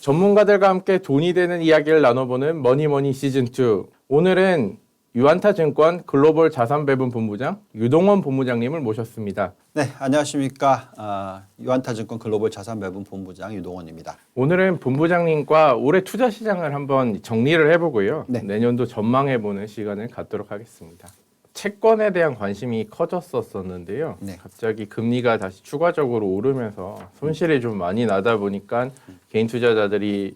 전문가들과 함께 돈이 되는 이야기를 나눠보는 머니머니 시즌2. 오늘은 유안타증권 글로벌 자산배분 본부장 유동원 본부장님을 모셨습니다. 네, 안녕하십니까. 유안타증권 글로벌 자산배분 본부장 유동원입니다. 오늘은 본부장님과 올해 투자 시장을 한번 정리를 해보고요. 네. 내년도 전망해보는 시간을 갖도록 하겠습니다. 채권에 대한 관심이 커졌었는데요. 네. 갑자기 금리가 다시 추가적으로 오르면서 손실이 좀 많이 나다 보니까 개인 투자자들이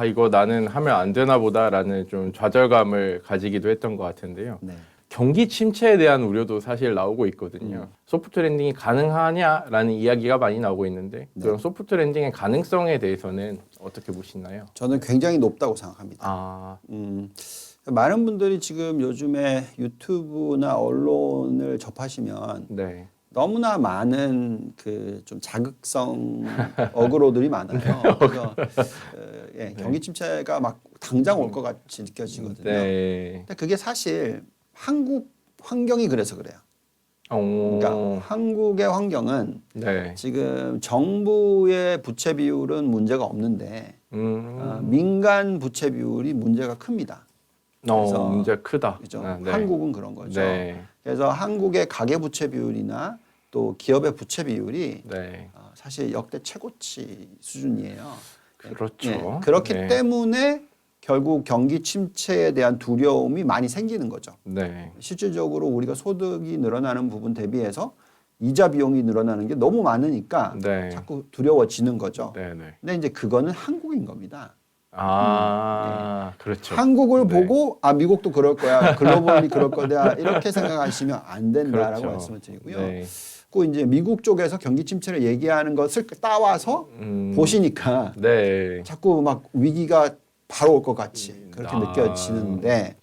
이거 나는 하면 안 되나 보다라는 좀 좌절감을 가지기도 했던 것 같은데요. 네. 경기 침체에 대한 우려도 사실 나오고 있거든요. 소프트 랜딩이 가능하냐라는 이야기가 많이 나오고 있는데 그런 소프트 랜딩의 가능성에 대해서는 어떻게 보시나요? 저는 굉장히 높다고 생각합니다. 많은 분들이 지금 요즘에 유튜브나 언론을 접하시면 네. 너무나 많은 그 좀 자극성 어그로들이 많아요. 그래서 경기 침체가 막 당장 올 것 같이 느껴지거든요. 네. 근데 그게 사실 한국 환경이 그래서 그래요. 그러니까 한국의 환경은 네. 지금 정부의 부채 비율은 문제가 없는데 민간 부채 비율이 문제가 큽니다. 그래서 문제가 크다. 그렇죠? 네. 한국은 그런 거죠. 네. 그래서 한국의 가계 부채 비율이나 또 기업의 부채 비율이 네. 사실 역대 최고치 수준이에요. 그렇죠. 그렇기 네. 때문에 결국 경기 침체에 대한 두려움이 많이 생기는 거죠. 네. 실질적으로 우리가 소득이 늘어나는 부분 대비해서 이자 비용이 늘어나는 게 너무 많으니까 네. 자꾸 두려워지는 거죠. 네. 네. 근데 이제 그거는 한국인 겁니다. 그렇죠. 한국을 네. 보고 미국도 그럴 거야, 글로벌이 그럴 거다 이렇게 생각하시면 안 된다라고 그렇죠. 말씀을 드리고요. 네. 그 이제 미국 쪽에서 경기 침체를 얘기하는 것을 따와서 보시니까 네. 자꾸 막 위기가 바로 올 것 같이 그렇게 느껴지는데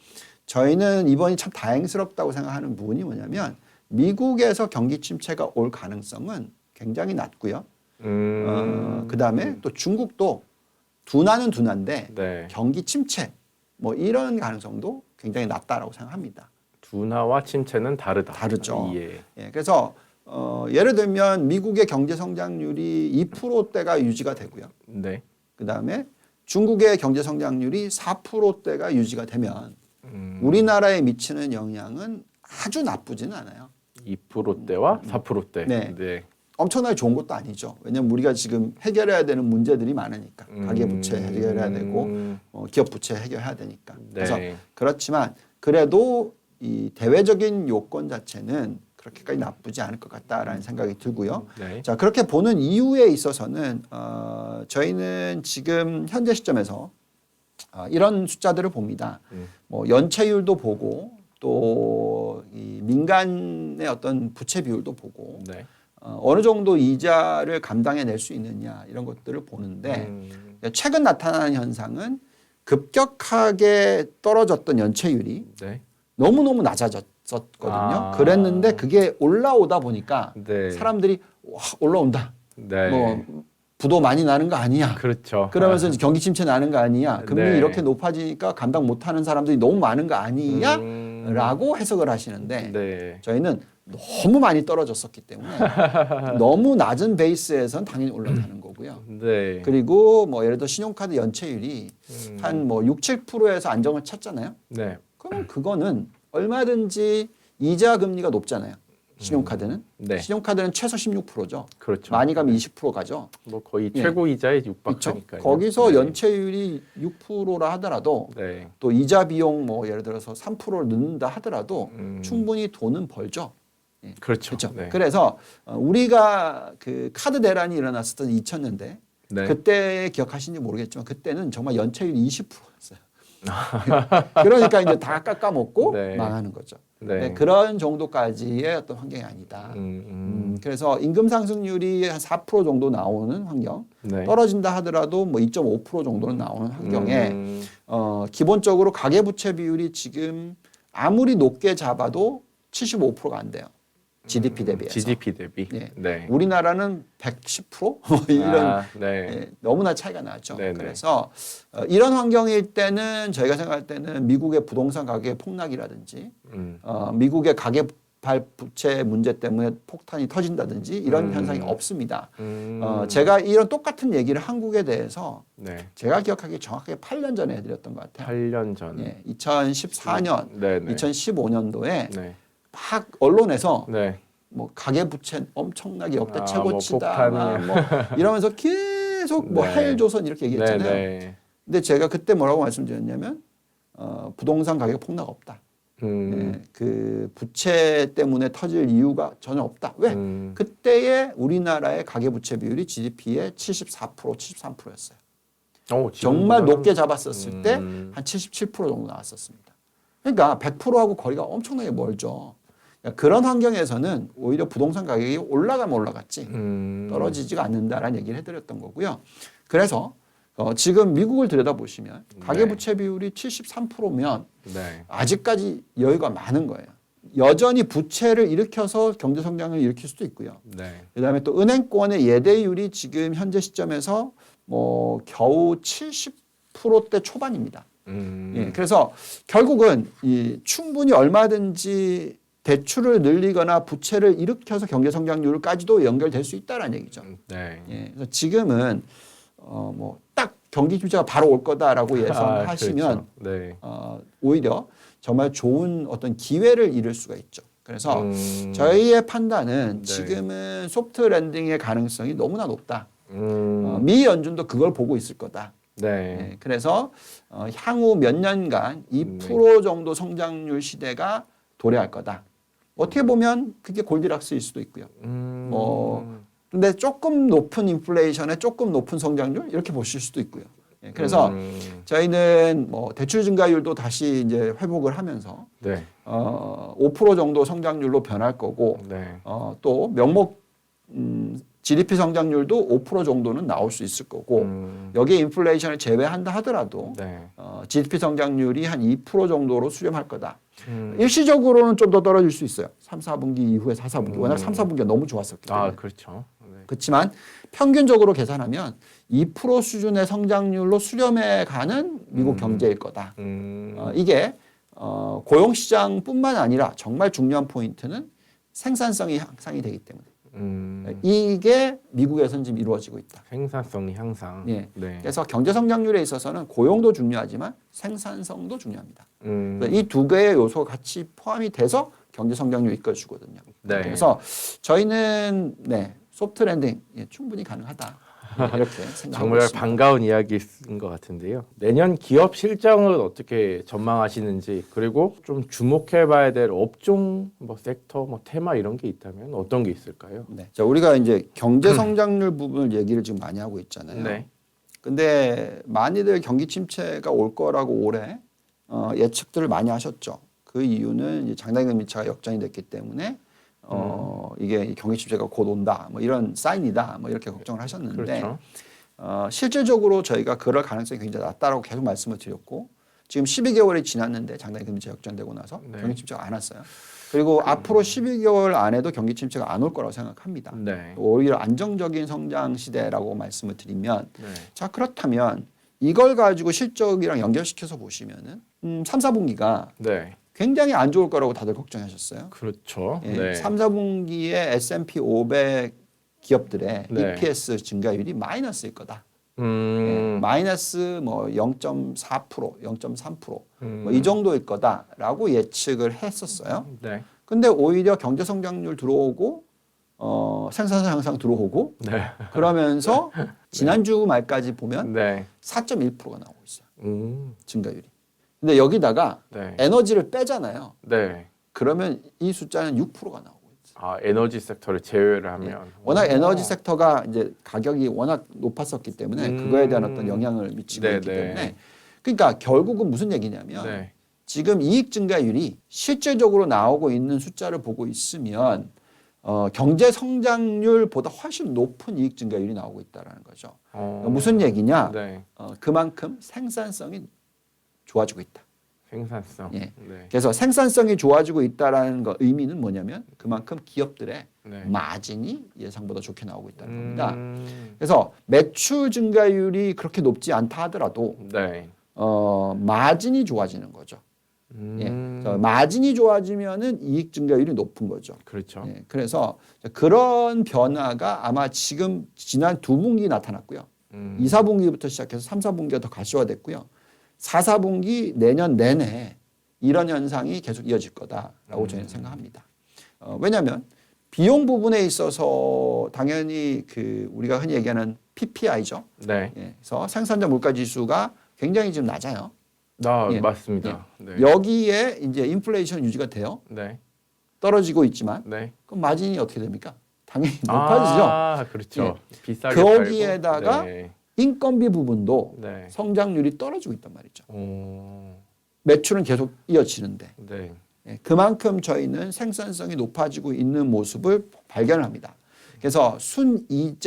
저희는 이번이 참 다행스럽다고 생각하는 부분이 뭐냐면 미국에서 경기 침체가 올 가능성은 굉장히 낮고요. 그다음에 또 중국도 둔화는 둔화인데 네. 경기 침체 뭐 이런 가능성도 굉장히 낮다라고 생각합니다. 둔화와 침체는 다르다. 다르죠. 예. 그래서 예를 들면 미국의 경제 성장률이 2%대가 유지가 되고요. 네. 그다음에 중국의 경제 성장률이 4%대가 유지가 되면 우리나라에 미치는 영향은 아주 나쁘지는 않아요. 2%대와 4%대. 네. 네. 엄청나게 좋은 것도 아니죠. 왜냐하면 우리가 지금 해결해야 되는 문제들이 많으니까. 가계부채 해결해야 되고 기업 부채 해결해야 되니까. 그래서 그렇지만 그래도 이 대외적인 요건 자체는 그렇게까지 나쁘지 않을 것 같다라는 생각이 들고요. 네. 자, 그렇게 보는 이유에 있어서는 저희는 지금 현재 시점에서 이런 숫자들을 봅니다. 뭐 연체율도 보고 또 이 민간의 어떤 부채 비율도 보고 네. 어느 정도 이자를 감당해낼 수 있느냐 이런 것들을 보는데 최근 나타나는 현상은 급격하게 떨어졌던 연체율이 네. 너무너무 낮아졌었거든요. 그랬는데 그게 올라오다 보니까 네. 사람들이 와, 올라온다. 네. 뭐 부도 많이 나는 거 아니야. 그렇죠. 그러면서 이제 경기 침체 나는 거 아니야. 금리 네. 이렇게 높아지니까 감당 못하는 사람들이 너무 많은 거 아니야? 라고 해석을 하시는데 네. 저희는 너무 많이 떨어졌었기 때문에 너무 낮은 베이스에선 당연히 올라가는 거고요. 네. 그리고 뭐 예를 들어 신용카드 연체율이 한 뭐 6, 7%에서 안정을 찾잖아요. 네. 그러면 그거는 얼마든지 이자 금리가 높잖아요. 신용카드는. 네. 신용카드는 최소 16%죠. 그렇죠. 많이 가면 20%가죠. 뭐 거의 최고 이자에 그렇죠? 육박하니까요. 거기서 네. 연체율이 6%라 하더라도 네. 또 이자 비용 뭐 예를 들어서 3%를 넣는다 하더라도 충분히 돈은 벌죠. 그렇죠. 그렇죠. 네. 그래서 우리가 그 카드 대란이 일어났었던 2000년대 네. 그때 기억하시는지 모르겠지만 그때는 정말 연체율이 20%였어요. 그러니까 이제 다 깎아먹고 네. 망하는 거죠. 네. 네, 그런 정도까지의 어떤 환경이 아니다. 그래서 임금 상승률이 한 4% 정도 나오는 환경, 네. 떨어진다 하더라도 뭐 2.5% 정도는 나오는 환경에 기본적으로 가계부채 비율이 지금 아무리 높게 잡아도 75%가 안 돼요. GDP 대비해서. GDP 대비. 네. 네. 우리나라는 110%? 뭐 이런 네. 너무나 차이가 나죠. 네네. 그래서 이런 환경일 때는 저희가 생각할 때는 미국의 부동산 가격의 폭락이라든지 미국의 가계 2028 부채 문제 때문에 폭탄이 터진다든지 이런 현상이 없습니다. 음. 제가 이런 똑같은 얘기를 한국에 대해서 네. 제가 기억하기에 정확하게 8년 전에 해드렸던 것 같아요. 8년 전. 예, 2014년, 네, 네. 2015년도에 네. 막 언론에서 네. 뭐 가계부채 엄청나게 역대 뭐 최고치다, 폭탄이. 뭐 이러면서 계속 뭐 네. 하일조선 이렇게 얘기했잖아요. 네, 네. 근데 제가 그때 뭐라고 말씀드렸냐면 부동산 가격 폭락 없다. 예, 그 부채 때문에 터질 이유가 전혀 없다. 왜? 그때의 우리나라의 가계부채 비율이 GDP의 74%, 73%였어요. 정말 높게 잡았었을 때 한 77% 정도 나왔었습니다. 그러니까 100%하고 거리가 엄청나게 멀죠. 그러니까 그런 환경에서는 오히려 부동산 가격이 올라가면 올라갔지 떨어지지가 않는다라는 얘기를 해드렸던 거고요. 그래서 지금 미국을 들여다보시면 가계부채 비율이 73%면 네. 아직까지 여유가 많은 거예요. 여전히 부채를 일으켜서 경제 성장을 일으킬 수도 있고요. 네. 그다음에 또 은행권의 예대율이 지금 현재 시점에서 뭐 겨우 70%대 초반입니다. 예, 그래서 결국은 이 충분히 얼마든지 대출을 늘리거나 부채를 일으켜서 경제 성장률까지도 연결될 수 있다라는 얘기죠. 네. 예, 그래서 지금은 뭐 딱 경기 규제가 바로 올 거다라고 예상하시면 그렇죠. 네. 오히려 정말 좋은 어떤 기회를 잃을 수가 있죠. 그래서 저희의 판단은 네. 지금은 소프트 랜딩의 가능성이 너무나 높다. 미 연준도 그걸 보고 있을 거다. 네. 예, 그래서 향후 몇 년간 2% 정도 성장률 시대가 도래할 거다. 어떻게 보면 그게 골디락스일 수도 있고요. 근데 조금 높은 인플레이션에 조금 높은 성장률 이렇게 보실 수도 있고요. 예, 그래서 저희는 뭐 대출 증가율도 다시 이제 회복을 하면서 네. 5% 정도 성장률로 변할 거고 네. 또 명목 GDP 성장률도 5% 정도는 나올 수 있을 거고 여기에 인플레이션을 제외한다 하더라도 네. GDP 성장률이 한 2% 정도로 수렴할 거다. 일시적으로는 좀 더 떨어질 수 있어요. 3, 4분기 이후에 4, 4분기. 워낙 3, 4분기가 너무 좋았었기 때문에. 그렇죠. 네. 그렇지만 평균적으로 계산하면 2% 수준의 성장률로 수렴해 가는 미국 경제일 거다. 이게 고용시장뿐만 아니라 정말 중요한 포인트는 생산성이 향상이 되기 때문에. 이게 미국에서는 지금 이루어지고 있다. 생산성이 향상. 예. 네. 그래서 경제 성장률에 있어서는 고용도 중요하지만 생산성도 중요합니다. 이 두 개의 요소가 같이 포함이 돼서 경제 성장률을 이끌어주거든요. 네. 그래서 저희는 소프트 랜딩 충분히 가능하다. 이렇게 생각하고 정말 있습니다. 반가운 이야기인 것 같은데요. 내년 기업 실적은 어떻게 전망하시는지, 그리고 좀 주목해봐야 될 업종, 뭐 섹터, 뭐 테마 이런 게 있다면 어떤 게 있을까요? 네. 자, 우리가 이제 경제 성장률 부분을 얘기를 지금 많이 하고 있잖아요. 네. 근데 많이들 경기 침체가 올 거라고 올해 예측들을 많이 하셨죠. 그 이유는 이제 장단기 금리차가 역전이 됐기 때문에 이게 경기 침체가 곧 온다, 뭐 이런 사인이다, 뭐 이렇게 걱정을 하셨는데 그렇죠. 실질적으로 저희가 그럴 가능성이 굉장히 낮다라고 계속 말씀을 드렸고 지금 12개월이 지났는데 장단기 금리차 역전되고 나서 네. 경기 침체가 안 왔어요. 그리고 앞으로 12개월 안에도 경기 침체가 안 올 거라고 생각합니다. 네. 오히려 안정적인 성장 시대라고 말씀을 드리면 네. 자 그렇다면 이걸 가지고 실적이랑 연결시켜서 보시면은 3, 4분기가 네. 굉장히 안 좋을 거라고 다들 걱정하셨어요. 그렇죠. 예, 네. 3, 4분기에 S&P 500 기업들의 네. EPS 증가율이 마이너스일 거다. 예, 마이너스 뭐 0.4%, 0.3%, 뭐 이 정도일 거다라고 예측을 했었어요. 네. 근데 오히려 경제 성장률 들어오고 생산성 향상 들어오고 네. 그러면서 지난주 말까지 보면 네. 4.1%가 나오고 있어요. 증가율이. 근데 여기다가 네. 에너지를 빼잖아요. 네. 그러면 이 숫자는 6%가 나오고 있어요. 에너지 섹터를 제외를 하면 워낙 에너지 섹터가 이제 가격이 워낙 높았었기 때문에 그거에 대한 어떤 영향을 미치고 있기 때문에 그러니까 결국은 무슨 얘기냐면 네. 지금 이익 증가율이 실질적으로 나오고 있는 숫자를 보고 있으면 경제 성장률보다 훨씬 높은 이익 증가율이 나오고 있다라는 거죠. 무슨 얘기냐? 네. 그만큼 생산성이 좋아지고 있다. 생산성. 예. 네. 그래서 생산성이 좋아지고 있다라는 거 의미는 뭐냐면 그만큼 기업들의 네. 마진이 예상보다 좋게 나오고 있다는 겁니다. 그래서 매출 증가율이 그렇게 높지 않다 하더라도 네. 마진이 좋아지는 거죠. 그래서 마진이 좋아지면은 이익 증가율이 높은 거죠. 그렇죠. 예, 그래서 그런 변화가 아마 지금 지난 두 분기 나타났고요. 2, 4분기부터 시작해서 3, 4분기가 더 가시화됐고요. 4, 4분기 내년 내내 이런 현상이 계속 이어질 거다라고 저희는 생각합니다. 왜냐하면 비용 부분에 있어서 당연히 그 우리가 흔히 얘기하는 PPI죠. 네. 예, 그래서 생산자 물가 지수가 굉장히 지금 낮아요. 예. 맞습니다. 네. 여기에 이제 인플레이션 유지가 돼요. 네. 떨어지고 있지만 네. 그럼 마진이 어떻게 됩니까? 당연히 높아지죠. 그렇죠. 비싸게 거기에다가 팔고. 네. 인건비 부분도 네. 성장률이 떨어지고 있단 말이죠. 오. 매출은 계속 이어지는데 네. 예, 그만큼 저희는 생산성이 높아지고 있는 모습을 발견합니다. 그래서 순이익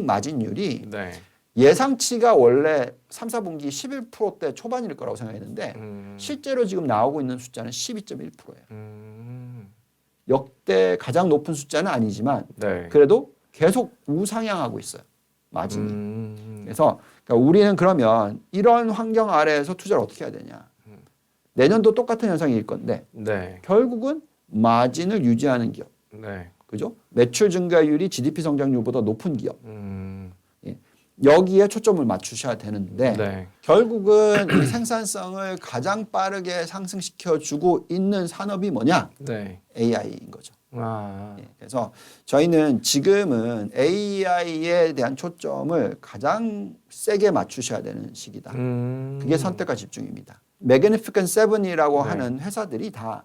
마진율이 네. 예상치가 원래 3, 4분기 11%대 초반일 거라고 생각했는데 음. 실제로 지금 나오고 있는 숫자는 12.1%예요. 음. 역대 가장 높은 숫자는 아니지만 네. 그래도 계속 우상향하고 있어요. 마진이. 그래서 그러니까 우리는 그러면 이런 환경 아래에서 투자를 어떻게 해야 되냐. 내년도 똑같은 현상일 건데 네. 결국은 마진을 유지하는 기업. 네. 그죠? 매출 증가율이 GDP 성장률보다 높은 기업. 음. 여기에 초점을 맞추셔야 되는데 네. 결국은 이 생산성을 가장 빠르게 상승시켜 주고 있는 산업이 뭐냐? 네. AI인 거죠. 아. 예, 그래서 저희는 지금은 AI에 대한 초점을 가장 세게 맞추셔야 되는 시기다. 그게 선택과 집중입니다. Magnificent Seven이라고 네. 하는 회사들이 다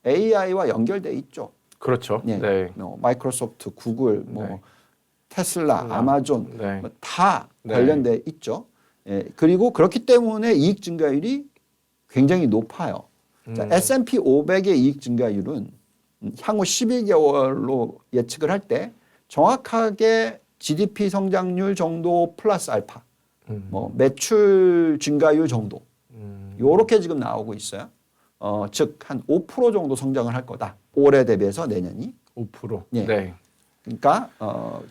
AI와 연결돼 있죠. 그렇죠. 예, 네. 마이크로소프트, 구글, 네. 테슬라, 아마존 네. 다 네. 관련돼 있죠. 예, 그리고 그렇기 때문에 이익 증가율이 굉장히 높아요. 자, S&P 500의 이익 증가율은 향후 12개월로 예측을 할 때 정확하게 GDP 성장률 정도 플러스 알파, 매출 증가율 정도 요렇게 지금 나오고 있어요. 즉 한 5% 정도 성장을 할 거다. 올해 대비해서 내년이. 5%. 예. 네. 그러니까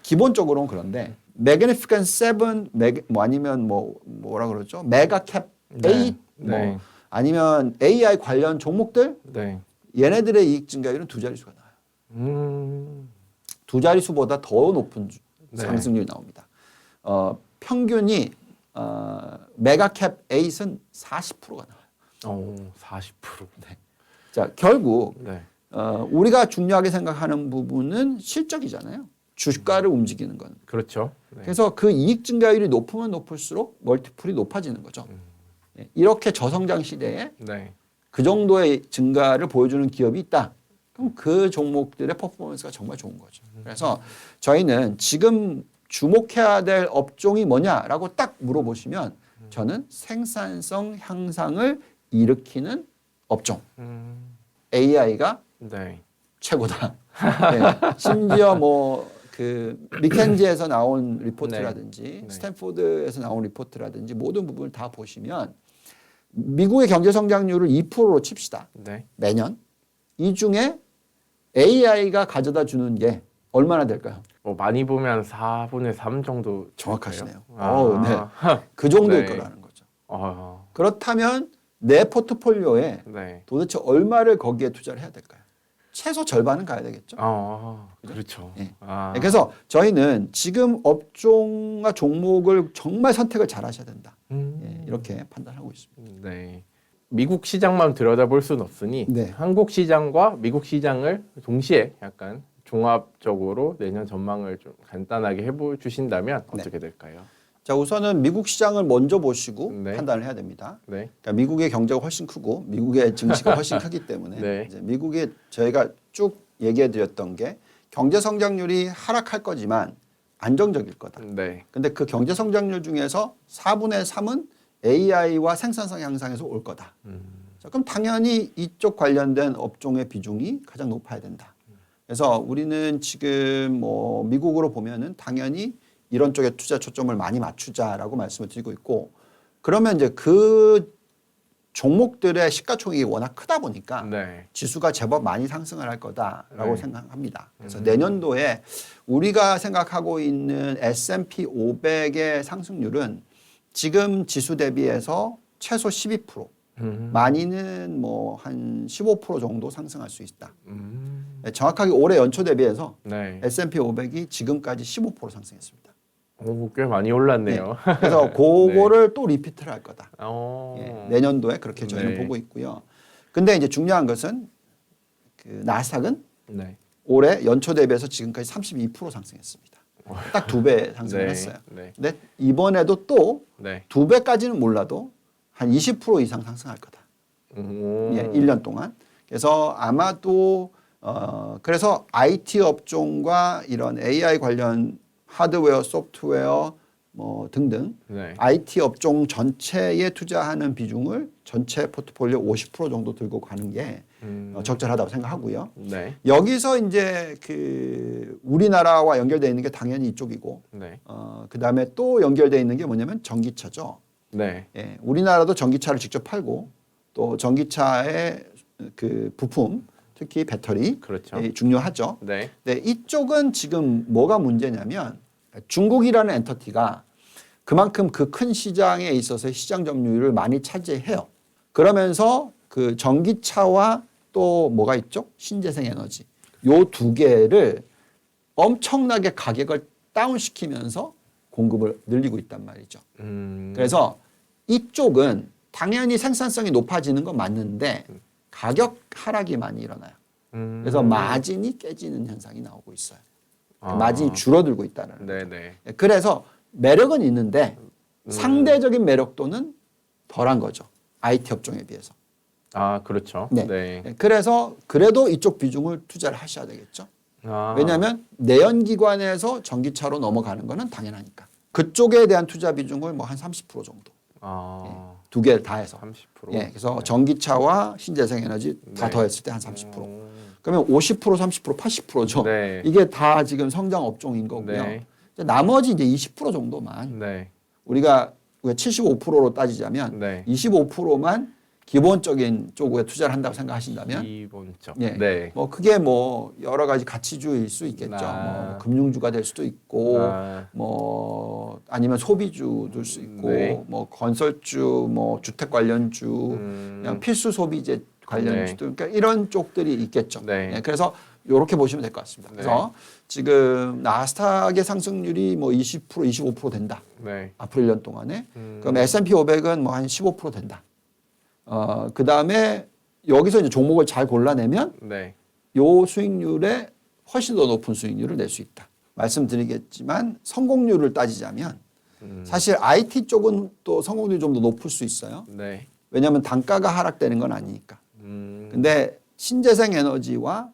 기본적으로는 그런데 Magnificent Seven, 아니면 뭐라 그러죠? 메가캡 8, 네. 네. 아니면 AI 관련 종목들 네. 얘네들의 이익 증가율은 두 자릿수가 나와요. 두 자릿수보다 더 높은 네. 상승률이 나옵니다. 평균이 메가캡 8은 40%가 나와요. 40%. 네. 자, 결국 네. 우리가 중요하게 생각하는 부분은 실적이잖아요. 주가를 움직이는 건. 그렇죠. 네. 그래서 그 이익 증가율이 높으면 높을수록 멀티플이 높아지는 거죠. 네. 이렇게 저성장 시대에 네. 그 정도의 증가를 보여주는 기업이 있다. 그럼 그 종목들의 퍼포먼스가 정말 좋은 거죠. 그래서 저희는 지금 주목해야 될 업종이 뭐냐라고 딱 물어보시면 저는 생산성 향상을 일으키는 업종. AI가 네. 최고다. 네. 심지어 그 미켄지에서 나온 리포트라든지 네. 스탠포드에서 나온 리포트라든지 모든 부분을 다 보시면 미국의 경제 성장률을 2%로 칩시다. 네. 매년. 이 중에 AI가 가져다 주는 게 얼마나 될까요? 많이 보면 4분의 3 정도. 정확하시네요. 아. 네. 그 정도일 네. 거라는 거죠. 그렇다면 내 포트폴리오에 네. 도대체 얼마를 거기에 투자를 해야 될까요? 최소 절반은 가야 되겠죠. 그렇죠. 네. 그래서 저희는 지금 업종과 종목을 정말 선택을 잘 하셔야 된다. 이렇게 판단하고 있습니다. 네. 미국 시장만 들여다볼 수는 없으니 네. 한국 시장과 미국 시장을 동시에 약간 종합적으로 내년 전망을 좀 간단하게 해주신다면 어떻게 될까요? 자, 우선은 미국 시장을 먼저 보시고 네. 판단을 해야 됩니다. 네. 그러니까 미국의 경제가 훨씬 크고 미국의 증시가 훨씬 크기 때문에 네. 이제 미국의 저희가 쭉 얘기해 드렸던 게 경제 성장률이 하락할 거지만 안정적일 거다. 네. 근데 그 경제 성장률 중에서 4분의 3은 AI와 생산성 향상에서 올 거다. 자, 그럼 당연히 이쪽 관련된 업종의 비중이 가장 높아야 된다. 그래서 우리는 지금 미국으로 보면은 당연히 이런 쪽에 투자 초점을 많이 맞추자라고 말씀을 드리고 있고, 그러면 이제 그 종목들의 시가총액이 워낙 크다 보니까 네. 지수가 제법 많이 상승을 할 거다라고 생각합니다. 그래서 내년도에 우리가 생각하고 있는 S&P 500의 상승률은 지금 지수 대비해서 최소 12%, 많이는 뭐 한 15% 정도 상승할 수 있다. 네, 정확하게 올해 연초 대비해서 네. S&P 500이 지금까지 15% 상승했습니다. 오, 꽤 많이 올랐네요. 그래서 그거를 또 리피트를 할 거다. 어. 예, 내년도에 그렇게 저희는 네. 보고 있고요. 근데 이제 중요한 것은 그 나스닥은 네. 올해 연초 대비해서 지금까지 32% 상승했습니다. 딱 2배 상승을 네. 했어요. 네. 근데 이번에도 또 네. 2배까지는 몰라도 한 20% 이상 상승할 거다. 오. 예, 1년 동안. 그래서 아마도 그래서 IT 업종과 이런 AI 관련 하드웨어, 소프트웨어 뭐 등등 네. IT 업종 전체에 투자하는 비중을 전체 포트폴리오 50% 정도 들고 가는 게 적절하다고 생각하고요. 네. 여기서 이제 그 우리나라와 연결되어 있는 게 당연히 이쪽이고, 네. 그 다음에 또 연결되어 있는 게 뭐냐면 전기차죠. 네. 예, 우리나라도 전기차를 직접 팔고 또 전기차의 그 부품, 특히 배터리 그렇죠. 예, 중요하죠. 네. 네, 이쪽은 지금 뭐가 문제냐면 중국이라는 엔터티가 그만큼 그 큰 시장에 있어서 시장 점유율을 많이 차지해요. 그러면서 그 전기차와 또 뭐가 있죠? 신재생 에너지. 요 두 개를 엄청나게 가격을 다운시키면서 공급을 늘리고 있단 말이죠. 그래서 이쪽은 당연히 생산성이 높아지는 건 맞는데 가격 하락이 많이 일어나요. 그래서 마진이 깨지는 현상이 나오고 있어요. 마진이 줄어들고 있다는 거죠. 네네. 그래서 매력은 있는데 상대적인 매력도는 덜한 거죠. IT 업종에 비해서. 아, 그렇죠. 네. 네. 그래서 그래도 이쪽 비중을 투자를 하셔야 되겠죠. 아. 왜냐하면 내연기관에서 전기차로 넘어가는 거는 당연하니까. 그쪽에 대한 투자 비중을 뭐 한 30% 정도. 아. 두 개를 다 해서. 30%. 예, 그래서 전기차와 신재생 에너지 다 네. 더했을 때 한 30%. 그러면 50%, 30%, 80%죠. 네. 이게 다 지금 성장 업종인 거고요. 네. 나머지 이제 20% 정도만 네. 우리가 75%로 따지자면 네. 25%만 기본적인 쪽에 투자를 한다고 생각하신다면 기본적. 예. 네. 뭐 그게 뭐 여러 가지 가치주일 수 있겠죠. 뭐 금융주가 될 수도 있고 뭐 아니면 소비주일 수 있고 네. 뭐 건설주, 뭐 주택 관련주, 그냥 필수 소비재 관련주들 그러니까 이런 쪽들이 있겠죠. 네. 예, 그래서 이렇게 보시면 될 것 같습니다. 그래서 지금 나스닥의 상승률이 뭐 20%, 25% 된다. 네. 앞으로 1년 동안에. 그럼 S&P 500은 뭐 한 15% 된다. 그 다음에 여기서 이제 종목을 잘 골라내면 네. 요 수익률에 훨씬 더 높은 수익률을 낼 수 있다. 말씀드리겠지만 성공률을 따지자면 사실 IT 쪽은 또 성공률이 좀 더 높을 수 있어요. 네. 왜냐하면 단가가 하락되는 건 아니니까. 근데 신재생 에너지와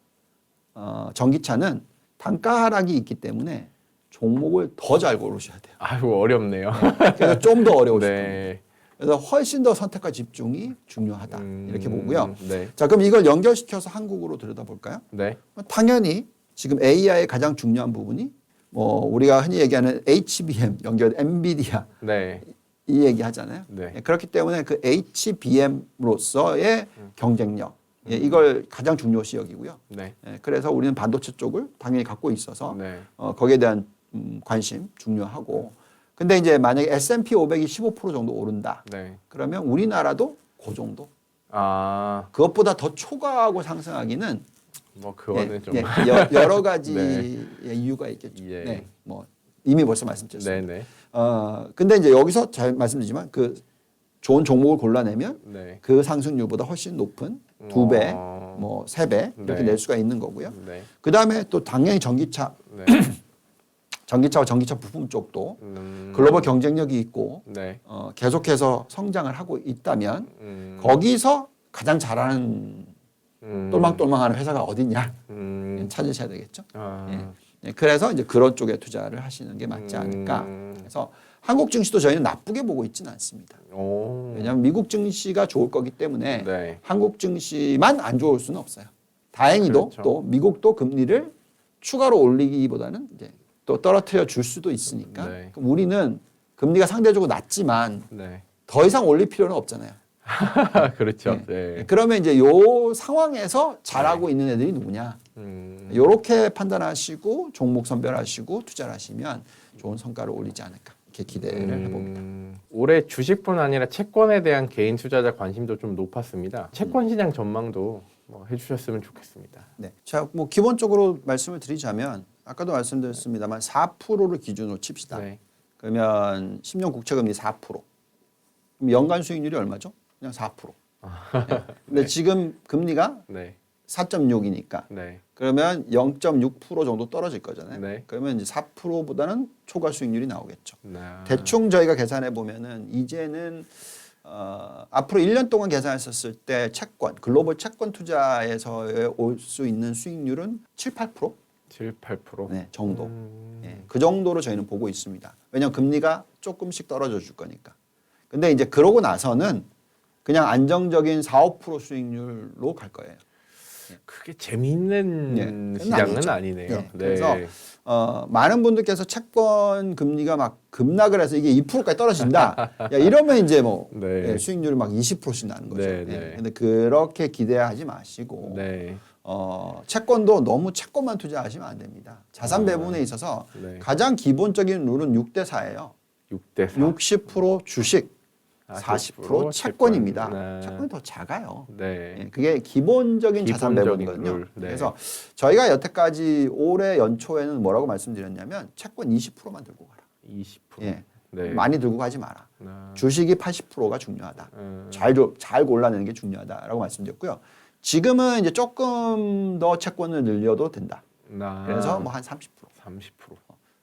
전기차는 단가 하락이 있기 때문에 종목을 더 잘 고르셔야 돼요. 아이고, 어렵네요. 그래서 좀 더 어려우실 겁니다. 네. 그래서 훨씬 더 선택과 집중이 중요하다. 이렇게 보고요. 네. 자, 그럼 이걸 연결시켜서 한국으로 들여다볼까요? 네. 당연히 지금 AI의 가장 중요한 부분이 뭐 우리가 흔히 얘기하는 HBM 연결 엔비디아 네. 이 얘기 하잖아요. 네. 그렇기 때문에 그 HBM으로서의 경쟁력 이걸 가장 중요시 여기고요. 네. 그래서 우리는 반도체 쪽을 당연히 갖고 있어서 네. 거기에 대한 관심 중요하고 근데 이제 만약에 S&P 500이 15% 정도 오른다. 네. 그러면 우리나라도 그 정도. 아, 그것보다 더 초과하고 상승하기는 뭐 그거는 좀. 여러 가지 네. 이유가 있겠죠. 예. 네, 뭐 이미 벌써 말씀드렸습니다. 네네. 근데 이제 여기서 잘 말씀드리지만 그 좋은 종목을 골라내면 네. 그 상승률보다 훨씬 높은 2배, 어. 뭐 3배 이렇게 네. 낼 수가 있는 거고요. 네. 그 다음에 또 당연히 전기차와 전기차 부품 쪽도 글로벌 경쟁력이 있고 네. 계속해서 성장을 하고 있다면 거기서 가장 잘하는 똘망똘망하는 회사가 어디냐 찾으셔야 되겠죠. 아. 예. 그래서 이제 그런 쪽에 투자를 하시는 게 맞지 않을까. 그래서 한국 증시도 저희는 나쁘게 보고 있지는 않습니다. 오. 왜냐하면 미국 증시가 좋을 거기 때문에 네. 한국 증시만 안 좋을 수는 없어요. 다행히도 그렇죠. 또 미국도 금리를 추가로 올리기보다는 이제 또 떨어뜨려 줄 수도 있으니까 네. 그럼 우리는 금리가 상대적으로 낮지만 네. 더 이상 올릴 필요는 없잖아요. 그렇죠. 네. 네. 그러면 이제 요 상황에서 잘하고 있는 애들이 누구냐. 요렇게 판단하시고 종목 선별하시고 투자를 하시면 좋은 성과를 올리지 않을까. 이렇게 기대를 해봅니다. 올해 주식뿐 아니라 채권에 대한 개인 투자자 관심도 좀 높았습니다. 채권 시장 전망도 뭐 해주셨으면 좋겠습니다. 네. 자, 뭐 기본적으로 말씀을 드리자면 아까도 말씀드렸습니다만 4%를 기준으로 칩시다. 네. 그러면 10년 국채금리 4%. 그럼 연간 수익률이 얼마죠? 그냥 4%. 네. 근데 지금 금리가 네. 4.6이니까 네. 그러면 0.6% 정도 떨어질 거잖아요. 네. 그러면 이제 4%보다는 초과 수익률이 나오겠죠. 네. 대충 저희가 계산해 보면은 이제는 앞으로 1년 동안 계산했었을 때 채권, 글로벌 채권 투자에서 올 수 있는 수익률은 7, 8%? 7, 8%. 네, 정도. 예, 그 정도로 저희는 보고 있습니다. 왜냐하면 금리가 조금씩 떨어져 줄 거니까. 근데 이제 그러고 나서는 그냥 안정적인 4, 5% 수익률로 갈 거예요. 그게 재미있는 네, 시장은 아니죠. 아니네요. 네, 네. 그래서 많은 분들께서 채권 금리가 막 급락을 해서 이게 2%까지 떨어진다. 야, 이러면 이제 뭐 네. 예, 수익률이 막 20%씩 나는 거죠. 네, 예, 네. 근데 그렇게 기대하지 마시고 네. 채권도 너무 채권만 투자하시면 안 됩니다. 자산 배분에 있어서 네. 가장 기본적인 룰은 6대 4예요. 6대 4. 60% 주식, 40% 채권입니다. 네. 채권이 더 작아요. 네. 예, 그게 기본적인 자산 기본적인 배분이거든요. 룰. 네. 그래서 저희가 여태까지 올해 연초에는 뭐라고 말씀드렸냐면 채권 20%만 들고 가라. 20%. 예, 네. 많이 들고 가지 마라. 주식이 80%가 중요하다. 잘 골라내는 게 중요하다라고 말씀드렸고요. 지금은 이제 조금 더 채권을 늘려도 된다. 그래서 뭐 한 30%. 30%.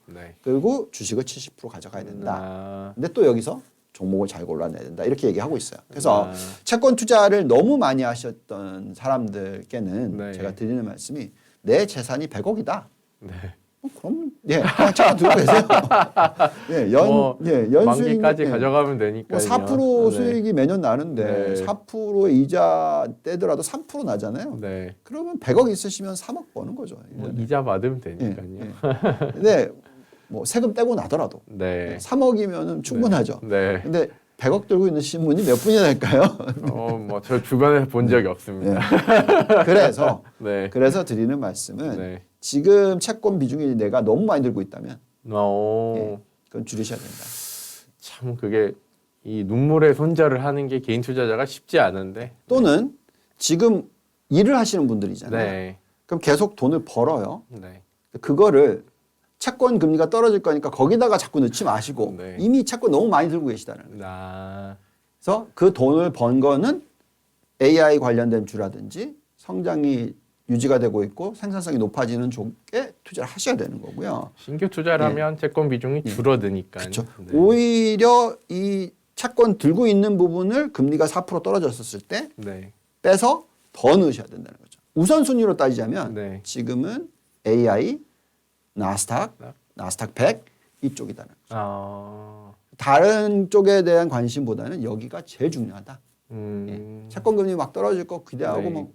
네. 그리고 주식을 70% 가져가야 된다. 근데 또 여기서 종목을 잘 골라내야 된다. 이렇게 얘기하고 있어요. 그래서 채권 투자를 너무 많이 하셨던 사람들께는 네. 제가 드리는 말씀이 내 재산이 100억이다. 네. 그럼 그냥 채권 들고 계세요. 만기까지 가져가면 되니까요. 뭐 4% 네. 수익이 매년 나는데 네. 4%의 이자 떼더라도 3% 나잖아요. 네. 그러면 100억 있으시면 3억 버는 거죠. 뭐 이자 받으면 되니까요. 근데 뭐 세금 떼고 나더라도 네. 3억이면은 충분하죠. 네. 근데 100억 들고 있는 분이 몇 분이나 될까요? 뭐 저 주변에서 본 적이 없습니다. 그래서 드리는 말씀은 네. 지금 채권 비중이 내가 너무 많이 들고 있다면 오. 그건 줄이셔야 된다. 참 그게 이 눈물의 손절을 하는 게 개인 투자자가 쉽지 않은데. 또는 지금 일을 하시는 분들이잖아요. 네. 그럼 계속 돈을 벌어요. 네. 그거를 채권 금리가 떨어질 거니까 거기다가 자꾸 넣지 마시고 네. 이미 채권 너무 많이 들고 계시다는 거예요. 아. 그래서 그 돈을 번 거는 AI 관련된 주라든지 성장이 유지가 되고 있고 생산성이 높아지는 쪽에 투자를 하셔야 되는 거고요. 신규 투자를 하면 채권 비중이 줄어드니까. 그렇죠. 네. 오히려 이 채권 들고 있는 부분을 금리가 4% 떨어졌었을 때 네. 빼서 더 넣으셔야 된다는 거죠. 우선순위로 따지자면 네. 지금은 AI, 나스닥 100 이쪽이다는 거죠. 아. 다른 쪽에 대한 관심보다는 여기가 제일 중요하다. 음. 채권 금리 막 떨어질 거 기대하고 네. 뭐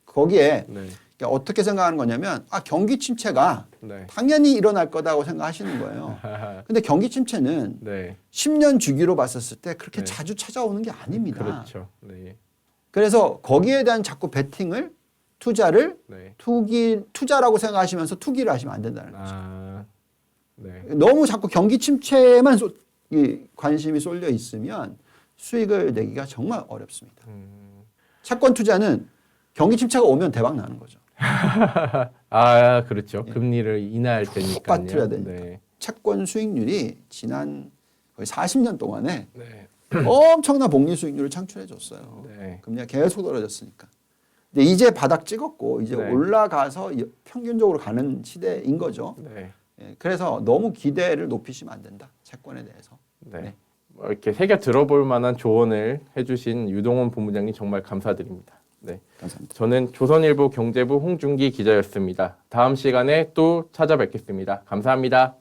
거기에 네. 어떻게 생각하는 거냐면 경기 침체가 네. 당연히 일어날 거다고 생각하시는 거예요. 근데 경기 침체는 네. 10년 주기로 봤었을 때 그렇게 네. 자주 찾아오는 게 아닙니다. 그렇죠. 네. 그래서 거기에 대한 자꾸 베팅을 투자를 네. 투자라고 생각하시면서 투기를 하시면 안 된다는 거죠. 아. 네. 너무 자꾸 경기 침체에만 관심이 쏠려 있으면 수익을 내기가 정말 어렵습니다. 채권 투자는 경기 침체가 오면 대박 나는 거죠. 아, 그렇죠. 금리를 인하할 때니까요. 빠뜨려야 되니까. 네. 채권 수익률이 지난 거의 40년 동안에 네. 엄청난 복리 수익률을 창출해 줬어요. 네. 금리가 계속 떨어졌으니까. 근데 이제 바닥 찍었고 이제 네. 올라가서 평균적으로 가는 시대인 거죠. 네. 예, 그래서 너무 기대를 높이시면 안 된다. 채권에 대해서. 네. 네. 이렇게 새겨 들어볼 만한 조언을 해주신 유동원 본부장님 정말 감사드립니다. 네. 감사합니다. 저는 조선일보 경제부 홍준기 기자였습니다. 다음 시간에 또 찾아뵙겠습니다. 감사합니다.